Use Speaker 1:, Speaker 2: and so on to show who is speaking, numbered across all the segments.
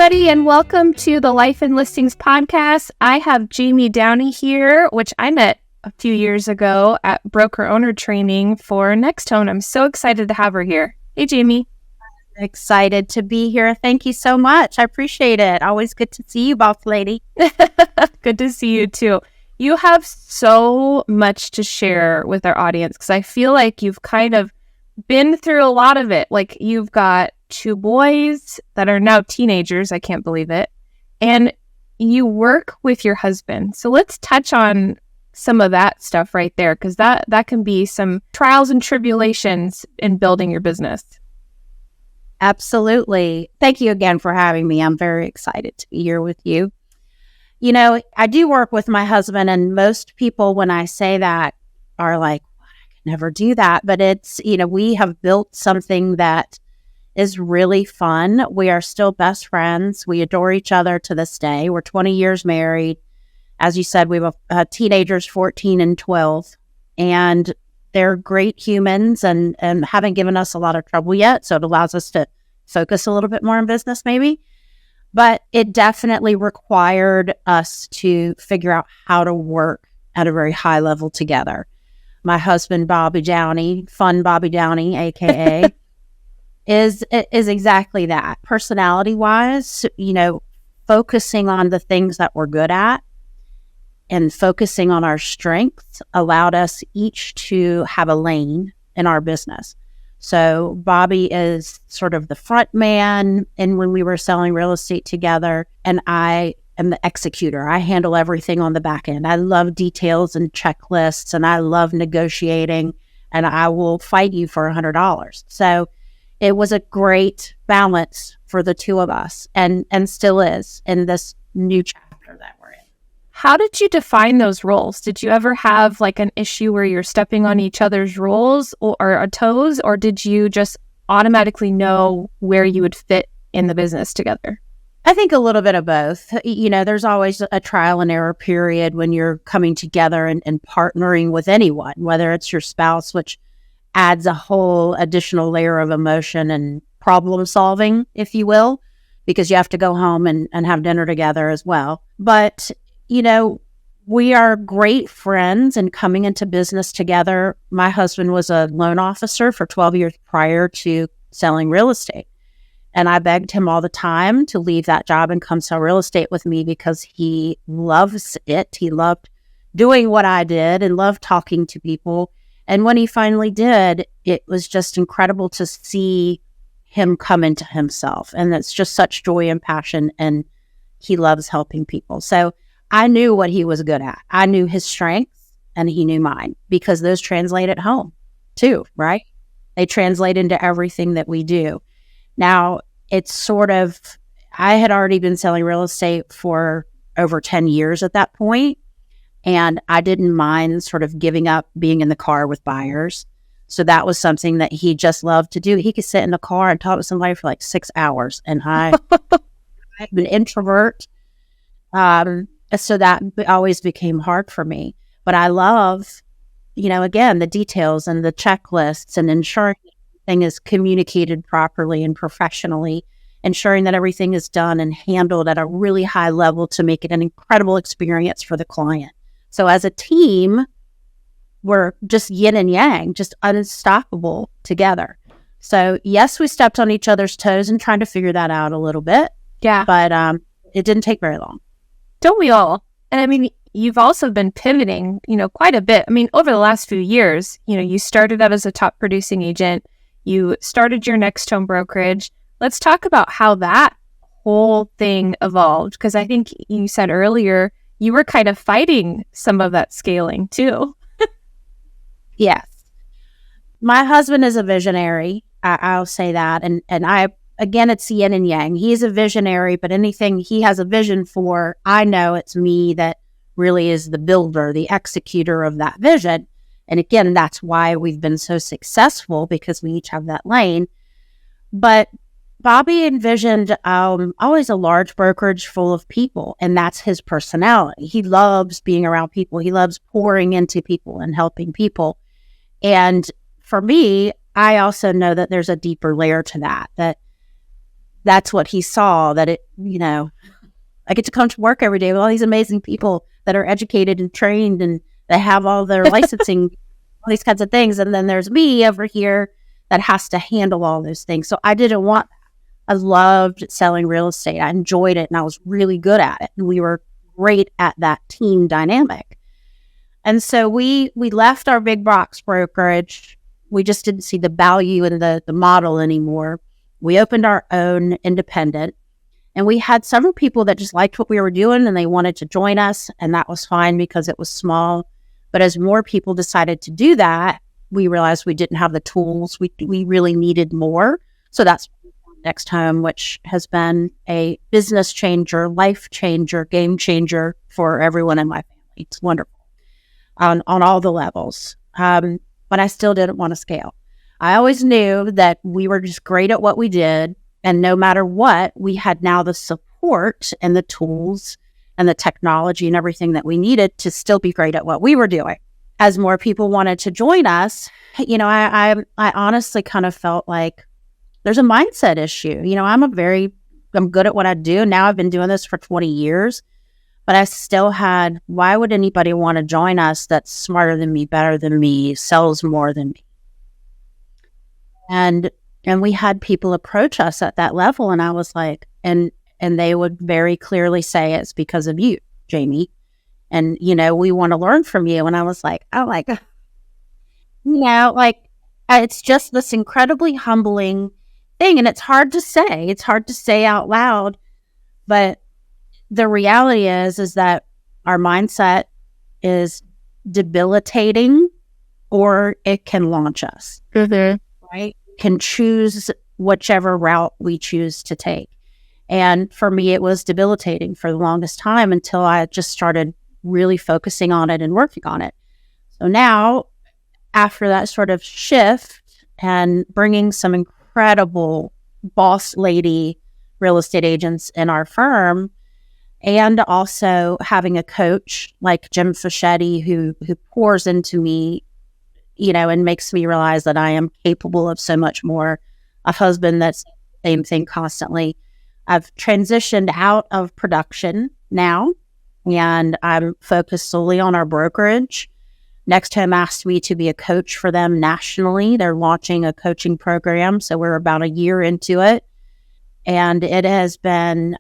Speaker 1: everybody, and welcome to the Life and Listings podcast. I have Jayme Downey here, which I met a few years ago at broker owner training for Nextone. I'm so excited to have her here. Hey, Jayme.
Speaker 2: Excited to be here. Thank you so much. I appreciate it. Always good to see you, boss lady.
Speaker 1: Good to see you too. You have so much to share with our audience because I feel like you've kind of been through a lot of it. Like you've got 2 boys that are now teenagers. I can't believe it. And you work with your husband. So let's touch on some of that stuff right there, because that can be some trials and tribulations in building your business.
Speaker 2: Absolutely. Thank you again for having me. I'm very excited to be here with you. You know, I do work with my husband, and most people, when I say that, are like, I could never do that. But it's, we have built something that is really fun. We are still best friends. We adore each other to this day. We're 20 years married. As you said, we have teenagers, 14 and 12, and they're great humans and haven't given us a lot of trouble yet. So it allows us to focus a little bit more on business maybe. But it definitely required us to figure out how to work at a very high level together. My husband, Bobby Downey, fun Bobby Downey, AKA, is exactly that. Personality-wise, focusing on the things that we're good at and focusing on our strengths allowed us each to have a lane in our business. So Bobby is sort of the front man, and when we were selling real estate together, and I am the executor. I handle everything on the back end. I love details and checklists, and I love negotiating, and I will fight you for $100. So it was a great balance for the two of us, and still is in this new chapter that we're in.
Speaker 1: How did you define those roles? Did you ever have like an issue where you're stepping on each other's roles or toes, or did you just automatically know where you would fit in the business together?
Speaker 2: I think a little bit of both. There's always a trial and error period when you're coming together and partnering with anyone, whether it's your spouse, which adds a whole additional layer of emotion and problem solving, if you will, because you have to go home and have dinner together as well. But we are great friends and coming into business together. My husband was a loan officer for 12 years prior to selling real estate. And I begged him all the time to leave that job and come sell real estate with me because he loves it. He loved doing what I did and loved talking to people. And when he finally did, it was just incredible to see him come into himself. And it's just such joy and passion. And he loves helping people. So I knew what he was good at. I knew his strengths and he knew mine, because those translate at home too, right? They translate into everything that we do. Now, it's sort of, I had already been selling real estate for over 10 years at that point, and I didn't mind sort of giving up being in the car with buyers. So that was something that he just loved to do. He could sit in the car and talk to somebody for like 6 hours, and I'm an introvert. So that always became hard for me. But I love, again, the details and the checklists and ensuring everything is communicated properly and professionally, ensuring that everything is done and handled at a really high level to make it an incredible experience for the client. So as a team, we're just yin and yang, just unstoppable together. So yes, we stepped on each other's toes and trying to figure that out a little bit.
Speaker 1: Yeah.
Speaker 2: But it didn't take very long.
Speaker 1: Don't we all? And I mean, you've also been pivoting, quite a bit. I mean, over the last few years, you started out as a top producing agent. You started your Nextone brokerage. Let's talk about how that whole thing evolved, because I think you said earlier you were kind of fighting some of that scaling too.
Speaker 2: Yes. My husband is a visionary. I'll say that. And again, it's yin and yang. He's a visionary, but anything he has a vision for, I know it's me that really is the builder, the executor of that vision. And again, that's why we've been so successful, because we each have that lane. But Bobby envisioned always a large brokerage full of people, and that's his personality. He loves being around people. He loves pouring into people and helping people. And for me, I also know that there's a deeper layer to that that's what he saw, that I get to come to work every day with all these amazing people that are educated and trained and they have all their licensing, all these kinds of things. And then there's me over here that has to handle all those things. So I didn't want that. I loved selling real estate. I enjoyed it and I was really good at it. And we were great at that team dynamic. And so we left our big box brokerage. We just didn't see the value in the model anymore. We opened our own independent. And we had several people that just liked what we were doing and they wanted to join us. And that was fine because it was small. But as more people decided to do that, we realized we didn't have the tools. We really needed more. So that's Next Home, which has been a business changer, life changer, game changer for everyone in my family. It's wonderful on all the levels. But I still didn't want to scale. I always knew that we were just great at what we did. And no matter what, we had now the support and the tools and the technology and everything that we needed to still be great at what we were doing. As more people wanted to join us, I honestly kind of felt like there's a mindset issue. I'm good at what I do. Now I've been doing this for 20 years, but I still had, why would anybody want to join us that's smarter than me, better than me, sells more than me? And we had people approach us at that level. And I was like, and they would very clearly say, it's because of you, Jayme. And, we want to learn from you. And I was like, it's just this incredibly humbling thing. And it's hard to say. It's hard to say out loud. But the reality is that our mindset is debilitating or it can launch us.
Speaker 1: Mm-hmm.
Speaker 2: Right? Can choose whichever route we choose to take. And for me, it was debilitating for the longest time until I just started really focusing on it and working on it. So now, after that sort of shift and bringing some incredible boss lady real estate agents in our firm, and also having a coach like Jim Fischetti who pours into me, and makes me realize that I am capable of so much more. A husband that's the same thing constantly. I've transitioned out of production now, and I'm focused solely on our brokerage. Next Home asked me to be a coach for them nationally. They're launching a coaching program, so we're about a year into it. And it has been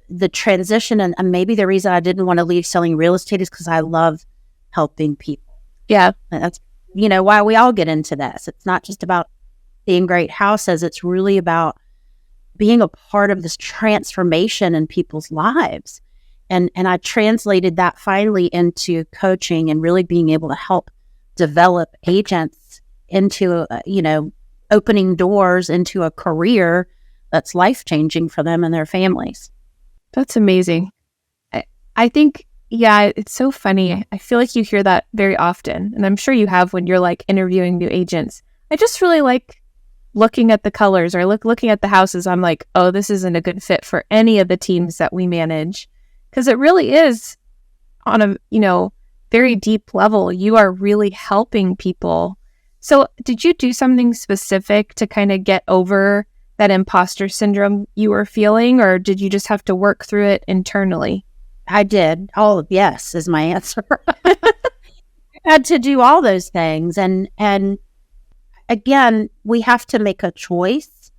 Speaker 2: the transition, and maybe the reason I didn't want to leave selling real estate is because I love helping people.
Speaker 1: Yeah.
Speaker 2: And that's why we all get into this. It's not just about being great houses. It's really about being a part of this transformation in people's lives. And I translated that finally into coaching and really being able to help develop agents into, opening doors into a career that's life-changing for them and their families.
Speaker 1: That's amazing. I think, yeah, it's so funny. I feel like you hear that very often, and I'm sure you have when you're like interviewing new agents. I just really like looking at the colors or looking at the houses. I'm like, oh, this isn't a good fit for any of the teams that we manage. Because it really is on a, very deep level. You are really helping people. So did you do something specific to kind of get over that imposter syndrome you were feeling, or did you just have to work through it internally?
Speaker 2: I did. Oh, yes, is my answer. I had to do all those things. And again, we have to make a choice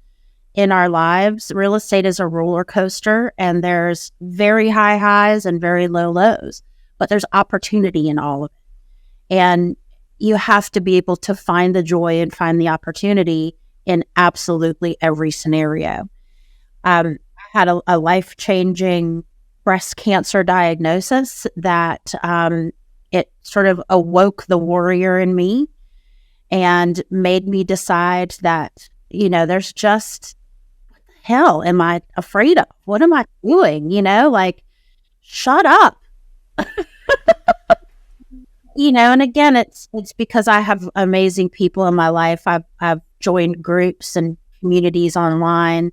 Speaker 2: in our lives. Real estate is a roller coaster, and there's very high highs and very low lows, but there's opportunity in all of it. And you have to be able to find the joy and find the opportunity in absolutely every scenario. I had a life-changing breast cancer diagnosis that it sort of awoke the warrior in me and made me decide that, there's just, what the hell am I afraid of? What am I doing? Shut up. And again, it's because I have amazing people in my life. I've joined groups and communities online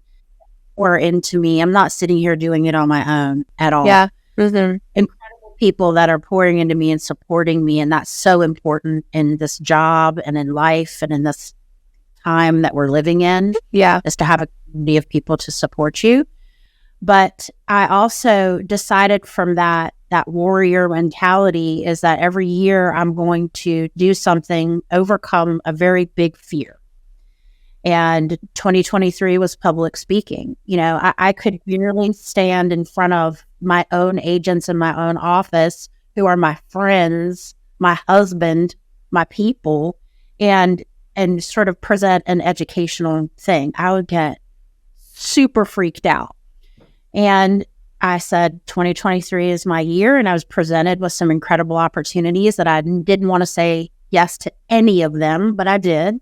Speaker 2: or into me. I'm not sitting here doing it on my own at all.
Speaker 1: Yeah. Mm-hmm.
Speaker 2: Incredible people that are pouring into me and supporting me. And that's so important in this job and in life and in this time that we're living in.
Speaker 1: Yeah.
Speaker 2: Is to have a community of people to support you. But I also decided from that warrior mentality is that every year I'm going to do something, overcome a very big fear. And 2023 was public speaking. I could really stand in front of my own agents in my own office who are my friends, my husband, my people, and sort of present an educational thing. I would get super freaked out. And I said, 2023 is my year. And I was presented with some incredible opportunities that I didn't want to say yes to any of them, but I did.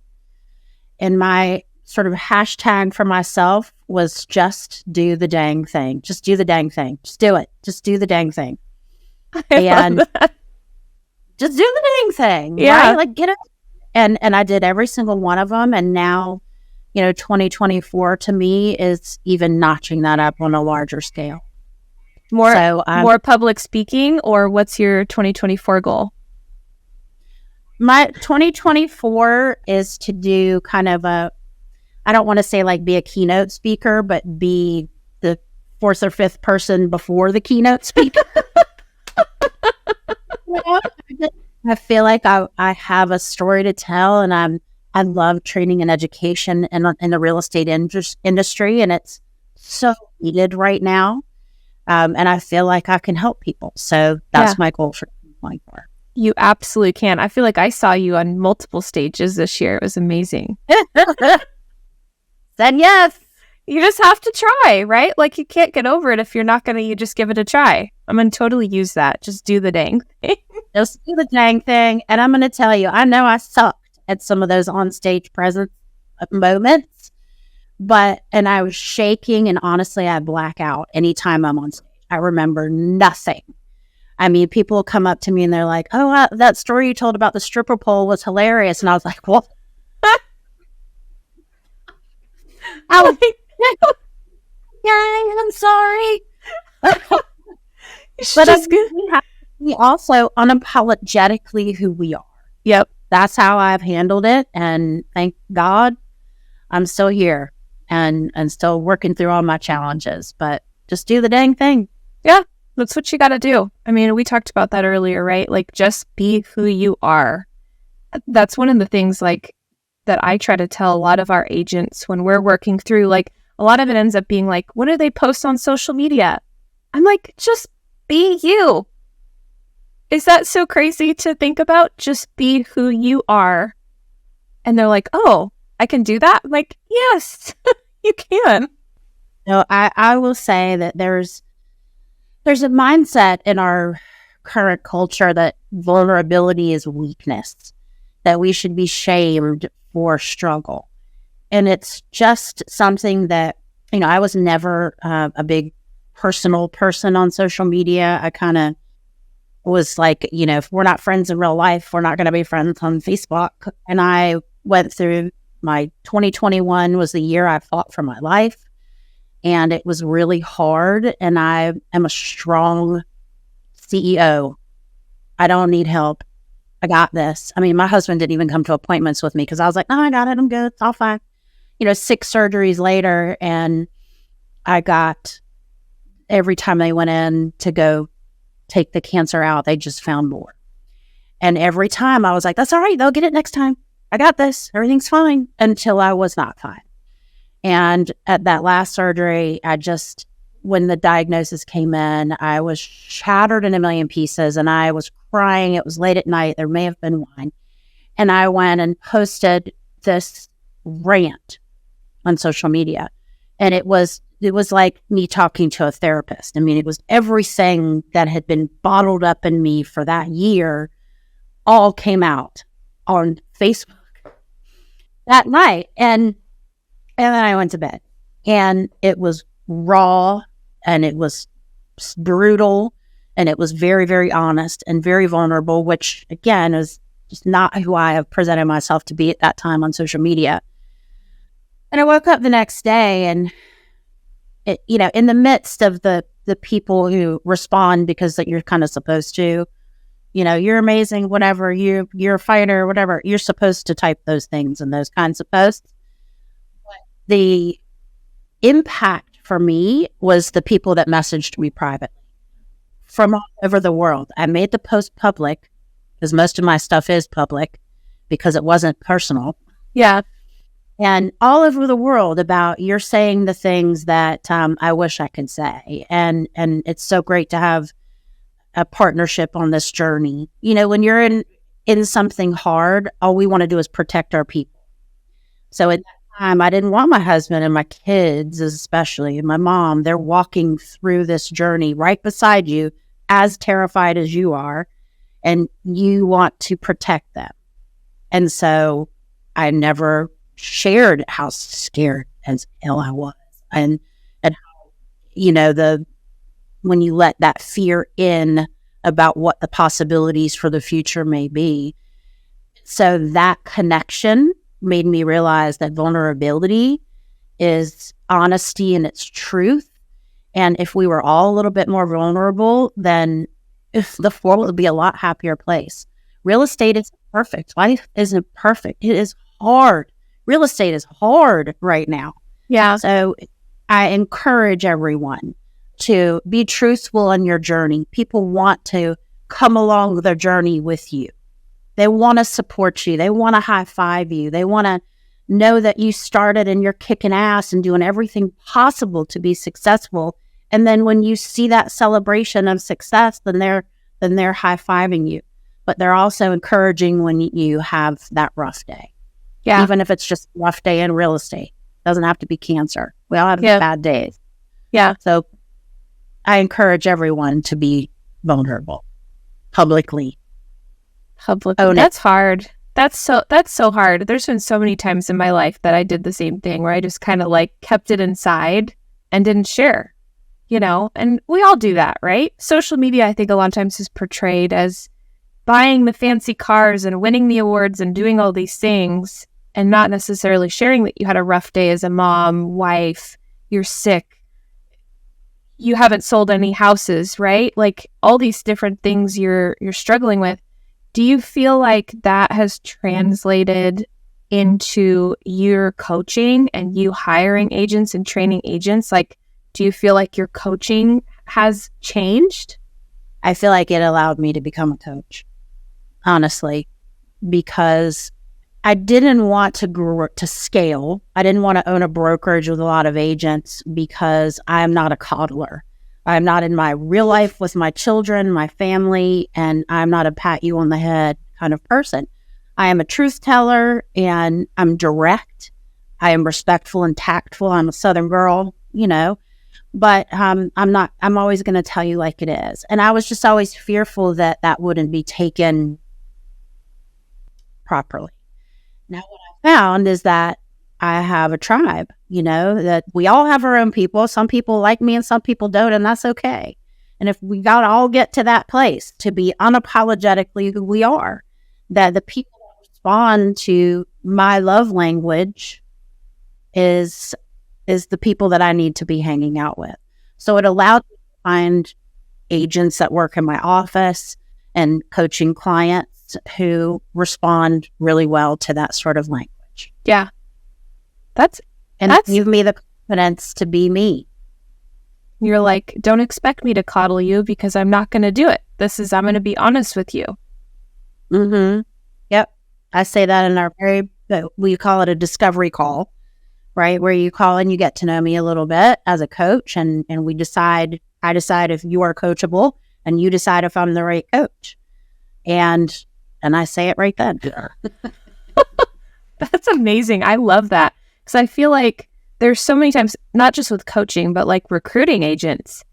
Speaker 2: And my sort of hashtag for myself was just do the dang thing. Just do the dang thing. Just do it. Just do the dang thing. And just do the dang thing.
Speaker 1: Yeah.
Speaker 2: Right? Like get it. And I did every single one of them. And now, 2024 to me is even notching that up on a larger scale.
Speaker 1: More public speaking, or what's your 2024 goal?
Speaker 2: My 2024 is to do kind of I don't want to say like be a keynote speaker, but be the fourth or fifth person before the keynote speaker. I feel like I have a story to tell, and I love training and education in the real estate industry, and it's so needed right now. And I feel like I can help people. So that's my goal for 2024.
Speaker 1: You absolutely can. I feel like I saw you on multiple stages this year. It was amazing.
Speaker 2: Then yes.
Speaker 1: You just have to try, right? Like you can't get over it if you're not going to, you just give it a try. I'm going to totally use that. Just do the dang thing.
Speaker 2: Just do the dang thing. And I'm going to tell you, I know I sucked at some of those on-stage presence moments, and I was shaking, and honestly, I black out anytime I'm on stage. I remember nothing. I mean, people come up to me and they're like, oh, that story you told about the stripper pole was hilarious. And I was like, what? I'm sorry. But we also unapologetically who we are.
Speaker 1: Yep.
Speaker 2: That's how I've handled it. And thank God I'm still here and still working through all my challenges. But just do the dang thing.
Speaker 1: Yeah. That's what you got to do. I mean, we talked about that earlier, right? Like just be who you are. That's one of the things like that I try to tell a lot of our agents when we're working through, like a lot of it ends up being like, what do they post on social media? I'm like, just be you. Is that so crazy to think about? Just be who you are. And they're like, oh, I can do that? I'm like, yes, you can.
Speaker 2: No, I will say that there's a mindset in our current culture that vulnerability is weakness, that we should be shamed for struggle. And it's just something that, I was never a big personal person on social media. I kind of was like, if we're not friends in real life, we're not going to be friends on Facebook. And I went through my 2021 was the year I fought for my life. And it was really hard. And I am a strong CEO. I don't need help. I got this. I mean, my husband didn't even come to appointments with me because I was like, no, I got it. I'm good. It's all fine. 6 surgeries later, and I got, every time they went in to go take the cancer out, they just found more. And every time I was like, that's all right. They'll get it next time. I got this. Everything's fine. Until I was not fine. And at that last surgery, when the diagnosis came in, I was shattered in a million pieces and I was crying. It was late at night. There may have been wine. And I went and posted this rant on social media. And it was like me talking to a therapist. I mean, it was everything that had been bottled up in me for that year all came out on Facebook that night. And then I went to bed, and it was raw, and it was brutal, and it was very, very honest and very vulnerable, which again is just not who I have presented myself to be at that time on social media. And I woke up the next day, and it, in the midst of the people who respond because that you're kind of supposed to, you're amazing, whatever, you're a fighter, whatever. You're supposed to type those things and those kinds of posts. The impact for me was the people that messaged me privately from all over the world. I made the post public because most of my stuff is public because it wasn't personal.
Speaker 1: Yeah.
Speaker 2: And all over the world about you're saying the things that I wish I could say. And it's so great to have a partnership on this journey. When you're in something hard, all we want to do is protect our people. So at that time, I didn't want my husband and my kids, especially, and my mom, they're walking through this journey right beside you, as terrified as you are, and you want to protect them. And so I never shared how scared as hell I was. And how, when you let that fear in about what the possibilities for the future may be. So that connection made me realize that vulnerability is honesty and it's truth. And if we were all a little bit more vulnerable, then the world would be a lot happier place. Real estate isn't perfect. Life isn't perfect. It is hard. Real estate is hard right now.
Speaker 1: Yeah.
Speaker 2: So I encourage everyone to be truthful in your journey. People want to come along their journey with you. They want to support you. They want to high five you. They want to know that you started and you're kicking ass and doing everything possible to be successful. And then when you see that celebration of success, then they're high fiving you. But they're also encouraging when you have that rough day.
Speaker 1: Yeah.
Speaker 2: Even if it's just a rough day in real estate. It doesn't have to be cancer. We all have bad days.
Speaker 1: Yeah.
Speaker 2: So I encourage everyone to be vulnerable publicly.
Speaker 1: That's hard. That's so hard. There's been so many times in my life that I did the same thing where I just kind of kept it inside and didn't share, and we all do that, right? Social media, I think a lot of times is portrayed as buying the fancy cars and winning the awards and doing all these things and not necessarily sharing that you had a rough day as a mom, wife, you're sick, you haven't sold any houses, right? All these different things you're struggling with. Do you feel like that has translated into your coaching and you hiring agents and training agents? Do you feel like your coaching has changed?
Speaker 2: I feel like it allowed me to become a coach, honestly, because I didn't want to scale. I didn't want to own a brokerage with a lot of agents because I'm not a coddler. I'm not in my real life with my children, my family, and I'm not a pat you on the head kind of person. I am a truth teller and I'm direct. I am respectful and tactful. I'm a Southern girl, but I'm always going to tell you like it is. And I was just always fearful that wouldn't be taken properly. Now, what I found is that I have a tribe, that we all have our own people. Some people like me and some people don't, and that's okay. And if we got to all get to that place to be unapologetically who we are, that the people that respond to my love language is the people that I need to be hanging out with. So it allowed me to find agents that work in my office and coaching clients who respond really well to that sort of language.
Speaker 1: Yeah. That's
Speaker 2: give me the confidence to be me.
Speaker 1: You're like, don't expect me to coddle you because I'm not going to do it. I'm going to be honest with you.
Speaker 2: Mm-hmm. Yep. I say that in our we call it a discovery call, right? Where you call and you get to know me a little bit as a coach and I decide if you are coachable and you decide if I'm the right coach. And I say it right then.
Speaker 1: That's amazing. I love that. Because I feel like there's so many times, not just with coaching, but recruiting agents,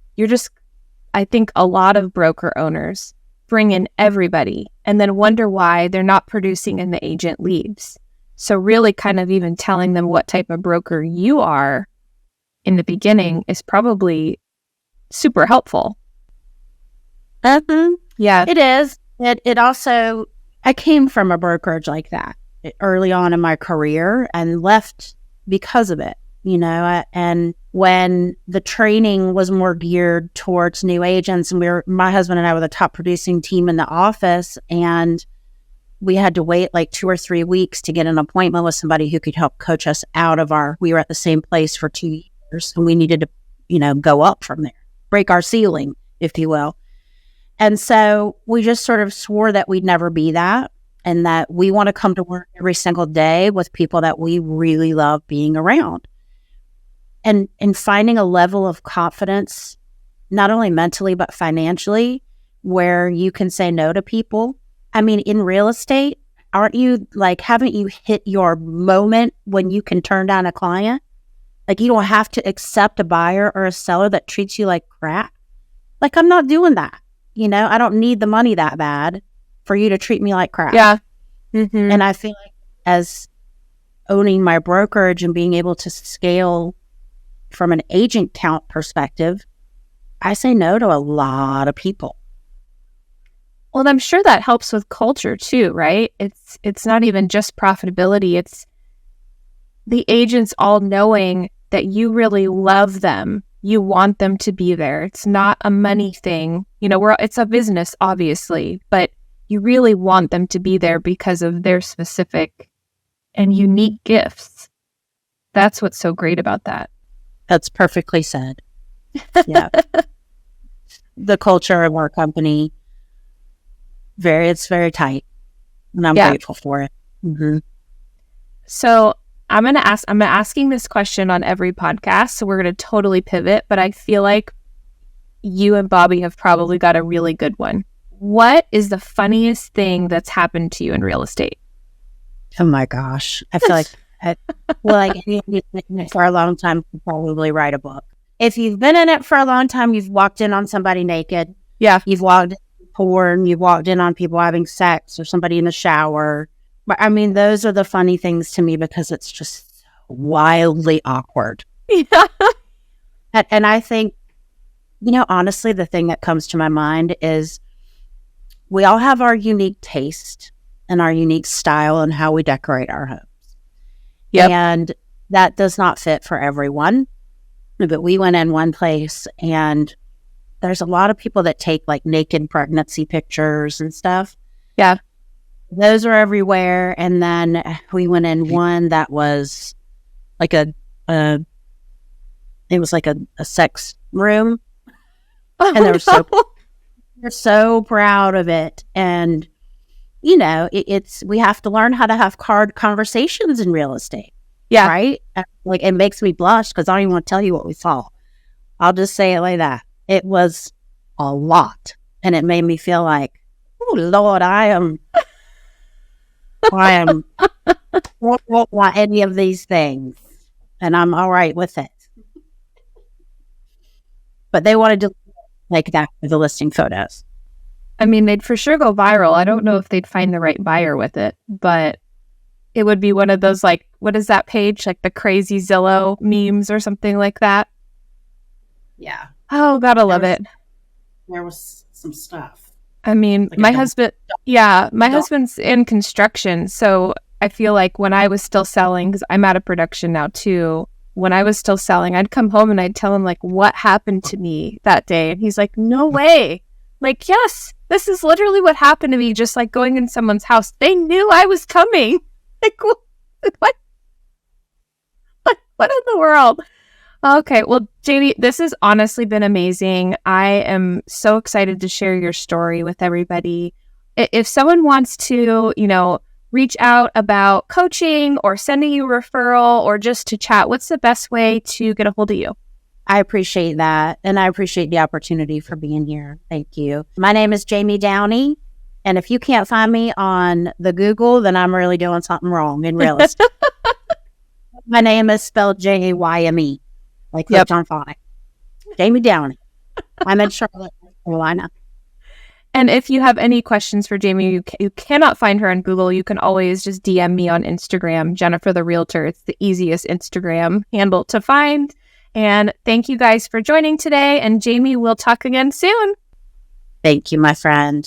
Speaker 1: I think a lot of broker owners bring in everybody and then wonder why they're not producing and the agent leaves. So really kind of even telling them what type of broker you are in the beginning is probably super helpful.
Speaker 2: Yeah, it is. It also, I came from a brokerage like that early on in my career and left because of it. and when the training was more geared towards new agents, and my husband and I were the top producing team in the office, and we had to wait like 2 or 3 weeks to get an appointment with somebody who could help coach us out of we were at the same place for 2 years, and we needed to, go up from there, break our ceiling, if you will. And so we just sort of swore that we'd never be that, and that we want to come to work every single day with people that we really love being around. And finding a level of confidence, not only mentally, but financially, where you can say no to people. I mean, in real estate, haven't you hit your moment when you can turn down a client? Like, you don't have to accept a buyer or a seller that treats you like crap. Like, I'm not doing that. I don't need the money that bad for you to treat me like crap.
Speaker 1: Yeah. Mm-hmm.
Speaker 2: And I feel like as owning my brokerage and being able to scale from an agent count perspective, I say no to a lot of people.
Speaker 1: Well, I'm sure that helps with culture too, right? It's not even just profitability. It's the agents all knowing that you really love them. You want them to be there. It's not a money thing. It's a business, obviously, but you really want them to be there because of their specific and unique gifts. That's what's so great about that.
Speaker 2: That's perfectly said. Yeah. The culture of our company, it's very tight, and I'm grateful for it. Mm-hmm.
Speaker 1: So I'm asking this question on every podcast, so we're going to totally pivot, but I feel like you and Bobby have probably got a really good one. What is the funniest thing that's happened to you in real estate?
Speaker 2: Oh my gosh. I feel like for a long time, you could probably write a book. If you've been in it for a long time, you've walked in on somebody naked.
Speaker 1: Yeah.
Speaker 2: You've walked in porn. You've walked in on people having sex or somebody in the shower. But I mean, those are the funny things to me because it's just wildly awkward.
Speaker 1: Yeah.
Speaker 2: And I think, honestly, the thing that comes to my mind is we all have our unique taste and our unique style and how we decorate our homes.
Speaker 1: Yep.
Speaker 2: And that does not fit for everyone. But we went in one place, and there's a lot of people that take like naked pregnancy pictures and stuff.
Speaker 1: Yeah.
Speaker 2: Those are everywhere. And then we went in one that was like it was like a sex room. And they were they're so proud of it. And we have to learn how to have hard conversations in real estate.
Speaker 1: Yeah.
Speaker 2: Right? Like, it makes me blush because I don't even want to tell you what we saw. I'll just say it like that. It was a lot. And it made me feel like, oh, Lord, I won't want any of these things. And I'm all right with it. But they wanted to like that with the listing photos.
Speaker 1: I mean, they'd for sure go viral. I don't know if they'd find the right buyer with it, but it would be one of those, like, what is that page? Like the crazy Zillow memes or something like that.
Speaker 2: Yeah.
Speaker 1: Oh, gotta love it.
Speaker 2: There was some stuff.
Speaker 1: I mean,
Speaker 2: like
Speaker 1: my husband's in construction. So I feel like when I was still selling, because I'm out of production now too, when I was still selling, I'd come home and I'd tell him like what happened to me that day. And he's like, no way. Like, yes, this is literally what happened to me. Just like going in someone's house. They knew I was coming. Like, what? What in the world? Okay, well, Jayme, this has honestly been amazing. I am so excited to share your story with everybody. If someone wants to, reach out about coaching or sending you a referral or just to chat, what's the best way to get a hold of you?
Speaker 2: I appreciate that. And I appreciate the opportunity for being here. Thank you. My name is Jayme Downey. And if you can't find me on the Google, then I'm really doing something wrong in real estate. My name is spelled Jayme, like John Fine. Jayme Downey. I'm in Charlotte, North Carolina.
Speaker 1: And if you have any questions for Jayme, you cannot find her on Google. You can always just DM me on Instagram, Jennifer the Realtor. It's the easiest Instagram handle to find. And thank you guys for joining today. And Jayme, we'll talk again soon.
Speaker 2: Thank you, my friend.